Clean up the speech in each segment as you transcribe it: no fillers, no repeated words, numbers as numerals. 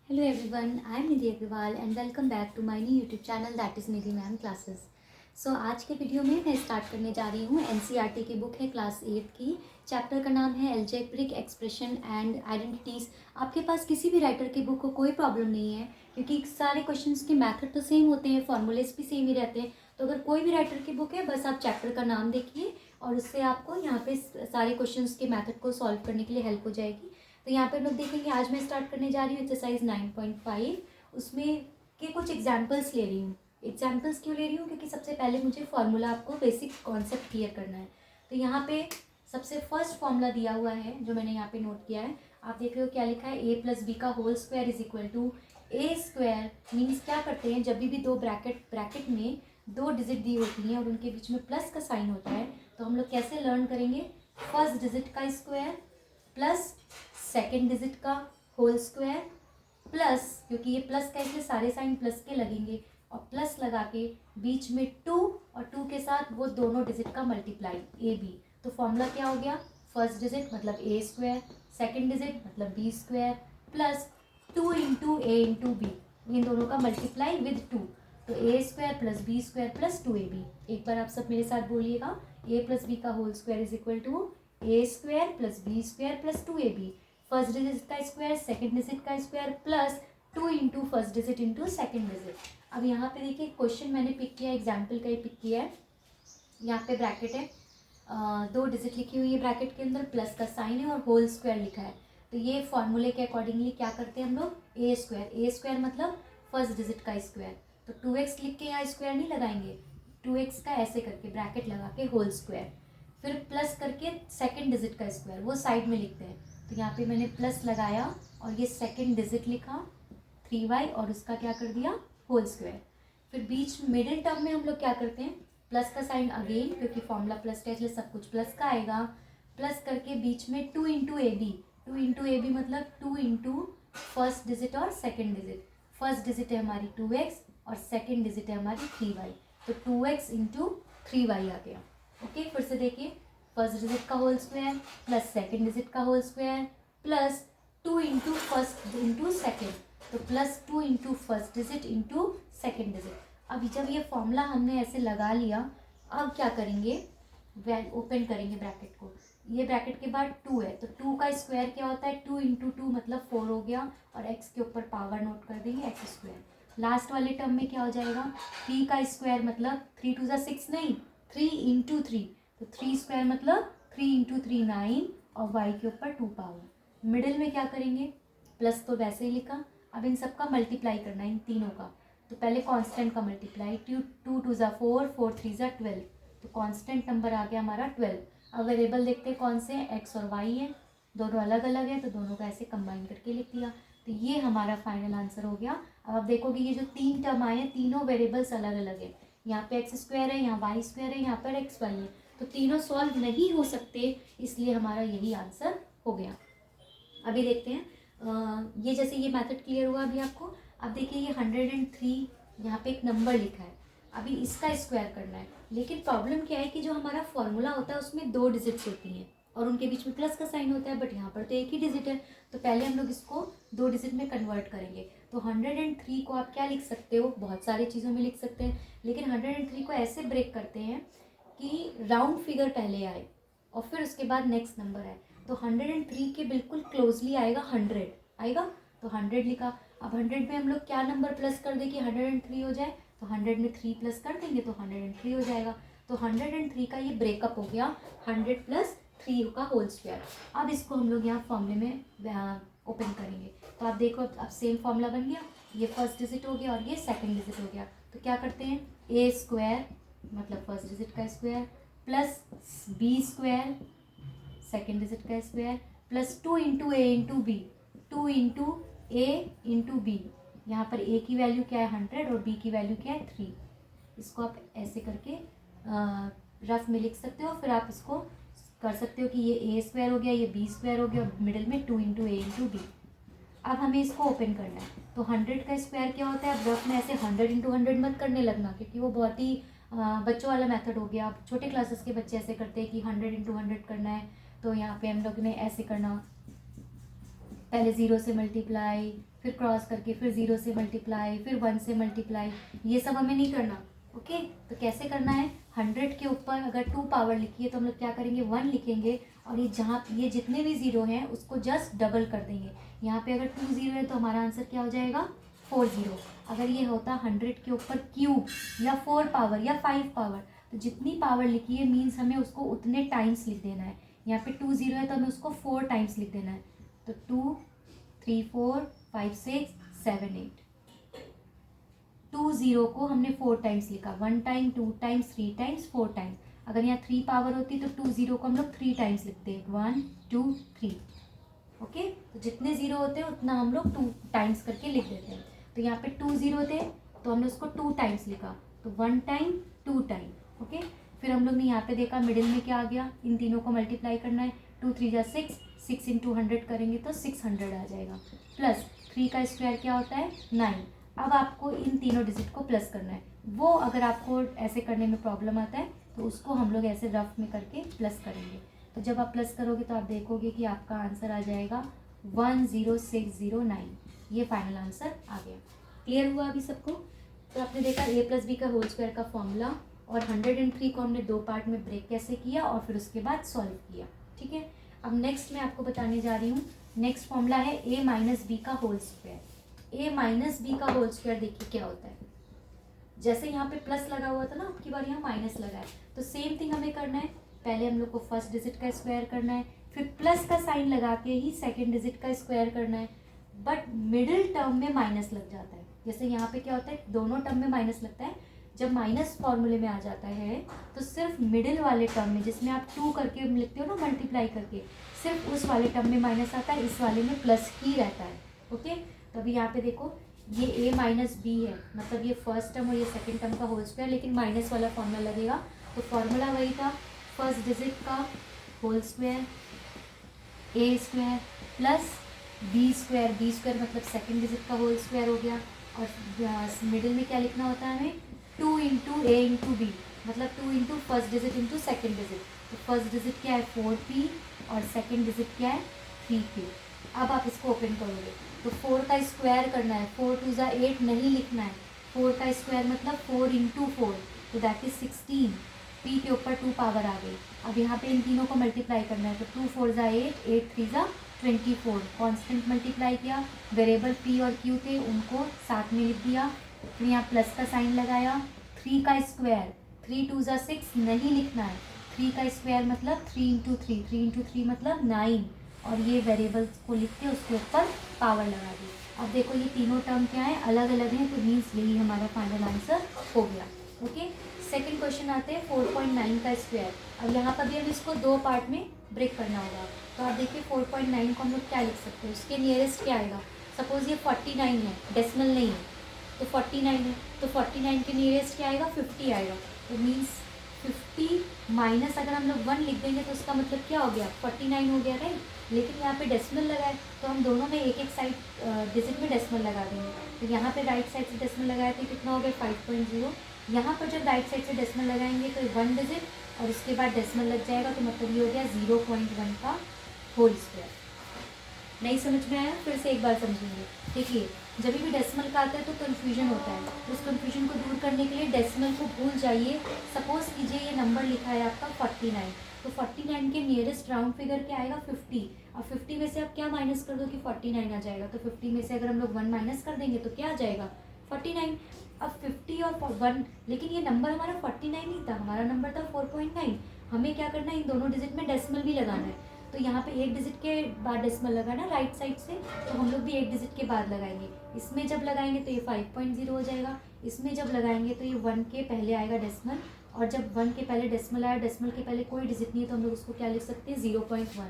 Hello everyone, I am Nidhi Agrawal and welcome back to my new YouTube channel that is Nidhi Ma'am Classes. आज के video में मैं start करने जा रही हूँ NCERT की बुक है क्लास 8 की। चैप्टर का नाम है एल्जेब्रिक एक्सप्रेशन एंड आइडेंटिटीज़। आपके पास किसी भी राइटर की बुक को कोई प्रॉब्लम नहीं है क्योंकि सारे क्वेश्चंस के मेथड तो सेम होते हैं, फॉर्मूलेस भी सेम ही रहते हैं। तो अगर कोई भी राइटर की बुक है बस आप चैप्टर का नाम देखिए और उससे आपको यहाँ पे सारे क्वेश्चंस के मेथड को सॉल्व करने के लिए हेल्प हो जाएगी। तो यहाँ पर लोग देखेंगे आज मैं स्टार्ट करने जा रही हूँ एक्सरसाइज 9.5। उसमें के कुछ एग्जाम्पल्स ले रही हूँ। एग्जाम्पल्स क्यों ले रही हूँ? क्योंकि सबसे पहले मुझे फार्मूला आपको बेसिक कॉन्सेप्ट क्लियर करना है। तो यहाँ पे सबसे फर्स्ट फॉर्मूला दिया हुआ है जो मैंने यहाँ पे नोट किया है। आप देख रहे हो क्या लिखा है, ए प्लस बी का whole square is equal to A square. Means क्या करते हैं, जब भी दो ब्रैकेट में दो डिजिट दी होती हैं और उनके बीच में प्लस का साइन होता है तो हम लोग कैसे लर्न करेंगे, फर्स्ट डिजिट का स्क्वायर प्लस सेकेंड डिजिट का होल स्क्वायर प्लस, क्योंकि ये प्लस का इसलिए सारे साइन प्लस के लगेंगे, और प्लस लगा के बीच में 2 और 2 के साथ वो दोनों डिजिट का मल्टीप्लाई ए बी। तो फॉर्मूला क्या हो गया, फर्स्ट डिजिट मतलब ए स्क्वायर, सेकेंड डिजिट मतलब B square plus 2 into A into B, इन दोनों का मल्टीप्लाई विद 2। तो A square plus B square plus 2ab। एक बार आप सब मेरे साथ बोलिएगा, ए प्लस बी का whole square is equal to A square plus B square plus 2ab। First digit का स्क्वायर सेकेंड डिजिट का square plus 2 into first digit into second digit. अब यहाँ पे देखिए क्वेश्चन मैंने पिक किया, एग्जाम्पल का ही पिक किया है। यहाँ पे ब्रैकेट है, दो डिजिट लिखी हुई है ब्रैकेट के अंदर, प्लस का साइन है और होल स्क्वायर लिखा है। तो ये फॉर्मूले के अकॉर्डिंगली क्या करते हैं हम लोग, ए स्क्वायर मतलब फर्स्ट डिजिट का स्क्वायर। तो 2x लिख के यहाँ स्क्वायर नहीं लगाएंगे, 2x का ऐसे करके ब्रैकेट लगा के होल स्क्वायर, फिर प्लस करके सेकेंड डिजिट का स्क्वायर वो साइड में लिखते हैं। तो यहाँ पे मैंने प्लस लगाया और ये सेकेंड डिजिट लिखा 3y और उसका क्या कर दिया होल स्क्वायर। फिर बीच मिडिल टर्म में हम लोग क्या करते हैं, प्लस का साइन अगेन, क्योंकि फॉर्मूला प्लस का इसलिए सब कुछ प्लस का आएगा, प्लस करके बीच में 2 into A B. 2 into A B मतलब 2 इंटू फर्स्ट डिजिट और सेकेंड डिजिट। फर्स्ट डिजिट है हमारी 2x और सेकेंड डिजिट है हमारी 3y, तो 2x इंटू 3y आ गया। ओके, फिर से देखिए, फर्स्ट डिजिट का whole square plus second digit का whole square plus 2 into first into second, तो plus 2 into first digit into second digit. अब जब ये फॉर्मूला हमने ऐसे लगा लिया, अब क्या करेंगे, ओपन करेंगे ब्रैकेट को। ये ब्रैकेट के बाद 2 है तो 2 का स्क्वायर क्या होता है, 2 इंटू 2 मतलब 4 हो गया, और x के ऊपर पावर नोट कर देंगे x स्क्वायर। लास्ट वाले टर्म में क्या हो जाएगा, 3 का स्क्वायर मतलब 3 टू 6 नहीं, 3 इंटू 3, तो 3 स्क्वायर मतलब 3 इंटू 3 9, और y के ऊपर 2 पावर। मिडिल में क्या करेंगे, प्लस तो वैसे ही लिखा, अब इन सब का मल्टीप्लाई करना है इन तीनों का। तो पहले कांस्टेंट का मल्टीप्लाई, 2 2 4 4 3 12, तो कांस्टेंट नंबर आ गया हमारा 12। अब वेरिएबल देखते हैं कौन से हैं, x और y है, दोनों अलग अलग है तो दोनों का ऐसे कंबाइन करके लिख दिया। तो ये हमारा फाइनल आंसर हो गया। अब आप देखोगे ये जो 3 टर्म आए हैं तीनों वेरिएबल्स अलग अलग है, यहाँ पे एक्स स्क्वायर है, यहाँ वाई स्क्वायर है, यहाँ पर एक्स वाई है, तो तीनों सॉल्व नहीं हो सकते, इसलिए हमारा यही आंसर हो गया। अभी देखते हैं, ये जैसे ये मेथड क्लियर हुआ अभी आपको। अब देखिए ये 103 यहाँ पे एक नंबर लिखा है, अभी इसका स्क्वायर करना है। लेकिन प्रॉब्लम क्या है कि जो हमारा फॉर्मूला होता है उसमें 2 डिजिट्स होती हैं और उनके बीच में प्लस का साइन होता है, बट यहाँ पर तो एक ही डिजिट है। तो पहले हम लोग इसको 2 डिजिट में कन्वर्ट करेंगे। तो 103 को आप क्या लिख सकते हो, बहुत सारी चीज़ों में लिख सकते हैं, लेकिन 103 को ऐसे ब्रेक करते हैं कि राउंड फिगर पहले आए और फिर उसके बाद नेक्स्ट नंबर आए। तो 103 के बिल्कुल क्लोजली आएगा 100 आएगा, तो 100 लिखा। अब 100 में हम लोग क्या नंबर प्लस कर दें कि 103 हो जाए, तो 100 में 3 प्लस कर देंगे तो 103 हो जाएगा। तो 103 का ये ब्रेकअप हो गया 100 प्लस 3 का होल स्क्वायर। अब इसको हम लोग यहाँ फॉर्मूले में ओपन करेंगे। तो आप देखो अब सेम फॉर्मूला बन गया, ये फर्स्ट डिजिट हो गया और ये सेकेंड डिजिट हो गया। तो क्या करते हैं, ए स्क्वायर मतलब फर्स्ट डिजिट का square plus B square second digit का square plus 2 into A into B, 2 into A into B. यहाँ पर ए की वैल्यू क्या है 100 और बी की वैल्यू क्या है 3। इसको आप ऐसे करके रफ में लिख सकते हो, फिर आप इसको कर सकते हो कि ये ए स्क्वायर हो गया, ये बी स्क्वायर हो गया, और मिडिल में 2 इंटू ए इंटू बी। अब हमें इसको ओपन करना है। तो 100 का स्क्वायर क्या होता है, अब रफ में ऐसे 100 इंटू 100 मत करने लगना, क्योंकि वो बहुत ही बच्चों वाला मेथड हो गया। अब छोटे क्लासेस के बच्चे ऐसे करते हैं कि 100 इंटू 100 करना है, तो यहाँ पे हम लोग ने ऐसे करना पहले 0 से मल्टीप्लाई, फिर क्रॉस करके फिर 0 से मल्टीप्लाई, फिर 1 से मल्टीप्लाई, ये सब हमें नहीं करना। ओके, तो कैसे करना है, 100 के ऊपर अगर 2 पावर लिखी है तो हम लोग क्या करेंगे, 1 लिखेंगे, और ये जहाँ ये जितने भी 0 हैं उसको जस्ट डबल कर देंगे। यहाँ पे अगर 2 0 है तो हमारा आंसर क्या हो जाएगा, 4 0। अगर ये होता 100 के ऊपर क्यूब या 4 पावर या 5 पावर, तो जितनी पावर लिखी है मीन्स हमें उसको उतने टाइम्स लिख देना है। यहाँ पे 2 0 है तो हमें उसको 4 टाइम्स लिख देना है। तो 2 3 4 5 6 7 8, 2 0 को हमने 4 टाइम्स लिखा, 1 टाइम, 2 टाइम्स, 3 टाइम्स, 4 टाइम्स। अगर यहाँ 3 पावर होती तो 2 0 को हम लोग 3 टाइम्स लिखते हैं, 1 2 3। ओके, तो जितने 0 होते हैं उतना हम लोग 2 टाइम्स करके लिख देते हैं। तो यहाँ पे 2 0 थे तो हमने उसको 2 टाइम्स लिखा, तो 1 टाइम 2 टाइम। ओके, फिर हम लोग ने यहाँ पे देखा मिडिल में क्या आ गया, इन तीनों को मल्टीप्लाई करना है, 2 3 जा 6, 6 इंटू 100 करेंगे तो 600 आ जाएगा, प्लस 3 का स्क्वायर क्या होता है 9। अब आपको इन तीनों डिजिट को प्लस करना है। वो अगर आपको ऐसे करने में प्रॉब्लम आता है तो उसको हम लोग ऐसे रफ में करके प्लस करेंगे। तो जब आप प्लस करोगे तो आप देखोगे कि आपका आंसर आ जाएगा 10609। ये फाइनल आंसर आ गया। क्लियर हुआ अभी सबको? तो आपने देखा a प्लस बी का होल स्क्वायर का फॉर्मूला, और 103 को हमने 2 पार्ट में ब्रेक कैसे किया और फिर उसके बाद सॉल्व किया। ठीक है, अब नेक्स्ट मैं आपको बताने जा रही हूँ। नेक्स्ट फॉर्मूला है a माइनस बी का whole square. a minus B का होल स्क्वायर देखिए क्या होता है। जैसे यहाँ पे प्लस लगा हुआ था ना, अब की बार यहाँ माइनस लगा है, तो सेम थिंग हमें करना है। पहले हम लोग को फर्स्ट डिजिट का स्क्वायर करना है, फिर प्लस का साइन लगा के ही सेकेंड डिजिट का स्क्वायर करना है। बट मिडिल टर्म में माइनस लग जाता है। जैसे यहाँ पे क्या होता है, दोनों टर्म में माइनस लगता है। जब माइनस फॉर्मूले में आ जाता है तो सिर्फ मिडिल वाले टर्म में, जिसमें आप 2 करके लिखते हो ना मल्टीप्लाई करके, सिर्फ उस वाले टर्म में माइनस आता है, इस वाले में प्लस ही रहता है। ओके, तो अभी यहाँ पे देखो ये a माइनस बी है, मतलब ये फर्स्ट टर्म और ये सेकेंड टर्म का होल स्क्वायर, लेकिन माइनस वाला फॉर्मूला लगेगा। तो फॉर्मूला वही था, फर्स्ट डिजिट का whole square a square plus b square, b square मतलब सेकेंड डिजिट का होल स्क्वायर हो गया। और मिडिल में क्या लिखना होता है हमें, 2 इंटू ए इंटू बी, मतलब 2 into first digit into second digit. तो फर्स्ट डिजिट क्या है 4p और सेकेंड डिजिट क्या है 3p। अब आप इसको ओपन करोगे तो 4 का स्क्वायर करना है, 4 2 जा 8 नहीं लिखना है, 4 का स्क्वायर मतलब 4 इंटू 4, तो दैट इज 16। p के ऊपर 2 पावर आ गई। अब यहाँ पे इन तीनों को मल्टीप्लाई करना है, तो 2 4 जा 8, 8 3 जा 24। कॉन्स्टेंट मल्टीप्लाई किया, वेरिएबल p और q थे उनको साथ में लिख दिया, फिर यहाँ प्लस का साइन लगाया। 3 का स्क्वायर, 3 2 जा 6 नहीं लिखना है, 3 का स्क्वायर मतलब 3 इंटू 3, 3 इंटू 3 मतलब 9, और ये वेरिएबल्स को लिख के उसके ऊपर पावर लगा दी। अब देखो ये तीनों टर्म क्या है, अलग अलग हैं, तो मीन्स यही हमारा फाइनल आंसर हो गया। ओके, सेकंड क्वेश्चन आते हैं 4.9 का स्क्वायर। अब यहाँ पर भी हम इसको 2 पार्ट में ब्रेक करना होगा। तो आप देखिए 4.9 को हम लोग क्या लिख सकते हैं, उसके नियरेस्ट क्या आएगा। सपोज ये 49 है, डेसिमल नहीं है, तो 49 है, तो 49 के नियरेस्ट क्या आएगा 50 आएगा। तो मीन्स 50 माइनस अगर हम लोग 1 लिख देंगे तो उसका मतलब क्या हो गया 49 हो गया, राइट। लेकिन यहाँ पे डेसिमल लगा है तो हम दोनों में एक एक साइड डिजिट में डेसिमल लगा देंगे। तो यहाँ पे राइट साइड से डेसिमल लगाए थे, कितना हो गया 5.0। यहाँ पर जब राइट साइड से डेसिमल लगाएंगे तो 1 डिजिट और उसके बाद डेसिमल लग जाएगा, तो मतलब ये हो गया 0.1 का होल स्क्वायर। नहीं समझ में आया, फिर से एक बार समझेंगे। देखिए जब भी डेसिमल का आता है तो कन्फ्यूजन होता है, तो उस कन्फ्यूजन को दूर करने के लिए डेसिमल को भूल जाइए। सपोज कीजिए ये नंबर लिखा है आपका 49, तो 49 के नियरेस्ट राउंड फिगर क्या आएगा 50। अब 50 में से आप क्या माइनस कर दो कि 49 आ जाएगा, तो 50 में से अगर हम लोग 1 माइनस कर देंगे तो क्या आ जाएगा 49। अब 50 और 1, लेकिन ये नंबर हमारा 49 नहीं था, हमारा नंबर था 4.9। हमें क्या करना है, इन दोनों डिजिट में डेसिमल भी लगाना है। तो यहाँ पे एक डिजिट के बाद डेसिमल लगाना राइट साइड से, तो हम लोग भी एक डिजिट के बाद लगाएंगे। इसमें जब लगाएंगे तो ये 5.0 हो जाएगा, इसमें जब लगाएंगे तो ये 1 के पहले आएगा डेसिमल, और जब 1 के पहले डेसिमल आया, डेसिमल के पहले कोई डिजिट नहीं है, तो हम लोग उसको क्या लिख सकते हैं 0.1।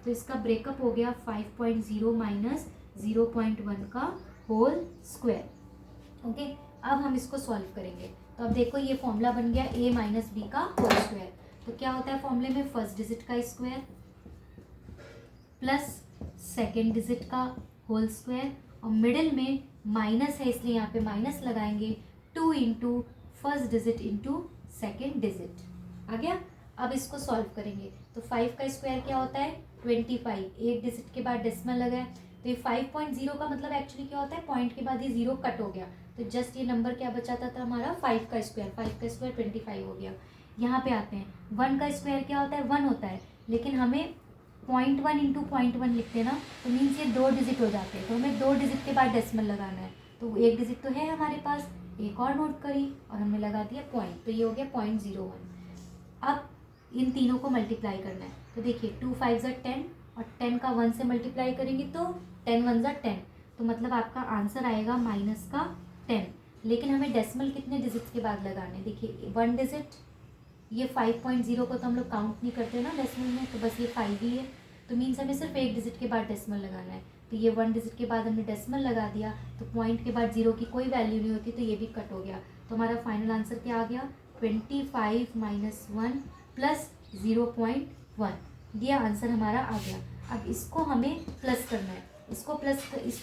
तो इसका ब्रेकअप हो गया 5.0 माइनस 0.1 का होल स्क्वायर। ओके, अब हम इसको सॉल्व करेंगे। तो अब देखो ये फॉर्मूला बन गया a माइनस बी का होल स्क्वायर। तो क्या होता है फॉर्मूले में, फर्स्ट डिजिट का स्क्वायर प्लस सेकेंड डिजिट का होल स्क्वायर, और मिडिल में माइनस है इसलिए यहाँ पे माइनस लगाएंगे, 2 into first digit into second digit. आ गया। अब इसको सॉल्व करेंगे तो 5 का स्क्वायर क्या होता है 25, एक डिजिट के बाद डेसिमल लगाए, तो ये 5.0 का मतलब एक्चुअली क्या होता है, पॉइंट के बाद ये 0 कट हो गया, तो जस्ट ये नंबर क्या बचाता था हमारा 5 का स्क्वायर, 5 का स्क्वायर 25 हो गया। यहाँ पे आते हैं, 1 का स्क्वायर क्या होता है, 1 होता है, लेकिन हमें 0.1 इंटू 0.1 लिखते हैं ना, तो मीन्स ये 2 डिजिट हो जाते हैं, तो हमें 2 डिजिट के बाद डेसिमल लगाना है। तो 1 डिजिट तो है हमारे पास, एक और नोट करी और हमने लगा दिया पॉइंट, तो ये हो गया 0.01। अब इन तीनों को मल्टीप्लाई करना है, तो देखिए 2 5 ज़ा 10 और 10 का 1 से मल्टीप्लाई करेंगे तो 10 1 ज़ा 10, तो मतलब आपका आंसर आएगा माइनस का 10। लेकिन हमें डेसिमल कितने डिजिट्स के बाद लगाने हैं, देखिए 1 डिजिट, ये 5.0 को तो हम लोग काउंट नहीं करते ना डेसिमल में, तो बस ये 5 ही है, तो मीन्स हमें सिर्फ 1 डिजिट के बाद डेसिमल लगाना है। तो ये 1 डिजिट के बाद हमने डेसिमल लगा दिया, तो पॉइंट के बाद 0 की कोई वैल्यू नहीं होती, तो ये भी कट हो गया। तो हमारा फाइनल आंसर क्या आ गया, 25 माइनस 1 प्लस 0.1, ये आंसर हमारा आ गया। अब इसको हमें प्लस करना है, इसको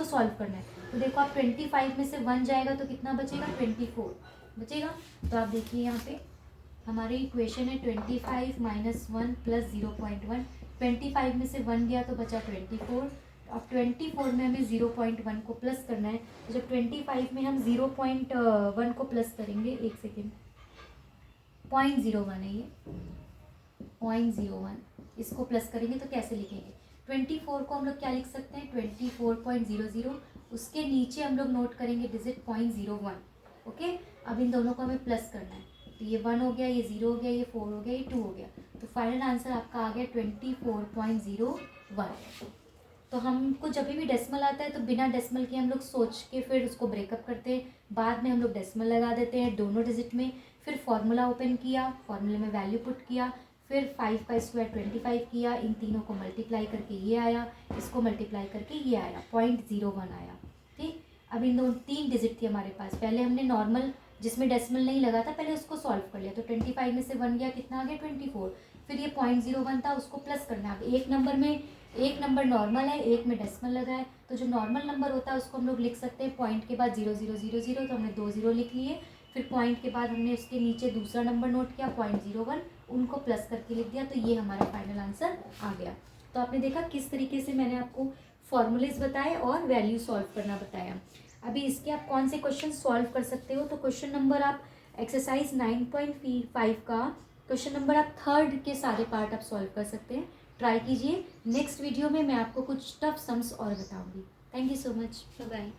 सॉल्व करना है, तो देखो आप 25 में से 1 जाएगा तो कितना बचेगा, 24 बचेगा। तो आप देखिए यहाँ पे हमारी इक्वेशन है 25 माइनस 1 प्लस 0.1, 25 में से 1 गया तो बचा 24। अब 24 में हमें 0.1 को प्लस करना है, तो जब 25 में हम 0.1 को प्लस करेंगे, एक सेकेंड, 0.01 है ये, 0.01, इसको प्लस करेंगे तो कैसे लिखेंगे, 24 को हम लोग क्या लिख सकते हैं, 24.00, उसके नीचे हम लोग नोट करेंगे डिजिट 0.01। ओके, अब इन दोनों को हमें प्लस करना है, तो ये 1 हो गया, ये 0 हो गया, ये 4 हो गया, ये 2 हो गया, तो फाइनल आंसर आपका आ गया 24.01। तो हमको जब भी डेसिमल आता है तो बिना डेसिमल के हम लोग सोच के फिर उसको ब्रेकअप करते हैं, बाद में हम लोग डेसिमल लगा देते हैं दोनों डिजिट में, फिर फार्मूला ओपन किया, फार्मूले में वैल्यू पुट किया, फिर 5 का स्क्वायर 25 किया, इन तीनों को मल्टीप्लाई करके ये आया, इसको मल्टीप्लाई करके ये आया, 0.01 आया। ठीक, अब इन दोनों 3 डिजिट थी हमारे पास, पहले हमने नॉर्मल जिसमें डेसिमल नहीं लगा था पहले उसको सॉल्व कर लिया, तो 25 में से 1 गया, कितना आ गया 24, फिर ये 0.01 था, उसको प्लस करना है। अब एक नंबर नॉर्मल है, एक में डेसिमल लगा है, तो जो नॉर्मल नंबर होता है उसको हम लोग लिख सकते हैं पॉइंट के बाद 0000, तो हमने 2 0 लिख लिए, फिर पॉइंट के बाद हमने उसके नीचे दूसरा नंबर नोट किया 0.01, उनको प्लस करके लिख दिया, तो ये हमारा फाइनल आंसर आ गया। तो आपने देखा किस तरीके से मैंने आपको फॉर्मूलेज बताए और वैल्यू सॉल्व करना बताया। अभी इसके आप कौन से क्वेश्चन सॉल्व कर सकते हो, तो क्वेश्चन नंबर आप एक्सरसाइज 9.5 का क्वेश्चन नंबर आप 3rd के सारे पार्ट आप सॉल्व कर सकते हैं, ट्राई कीजिए। नेक्स्ट वीडियो में मैं आपको कुछ टफ सम्स और बताऊंगी। Thank you so much, bye bye.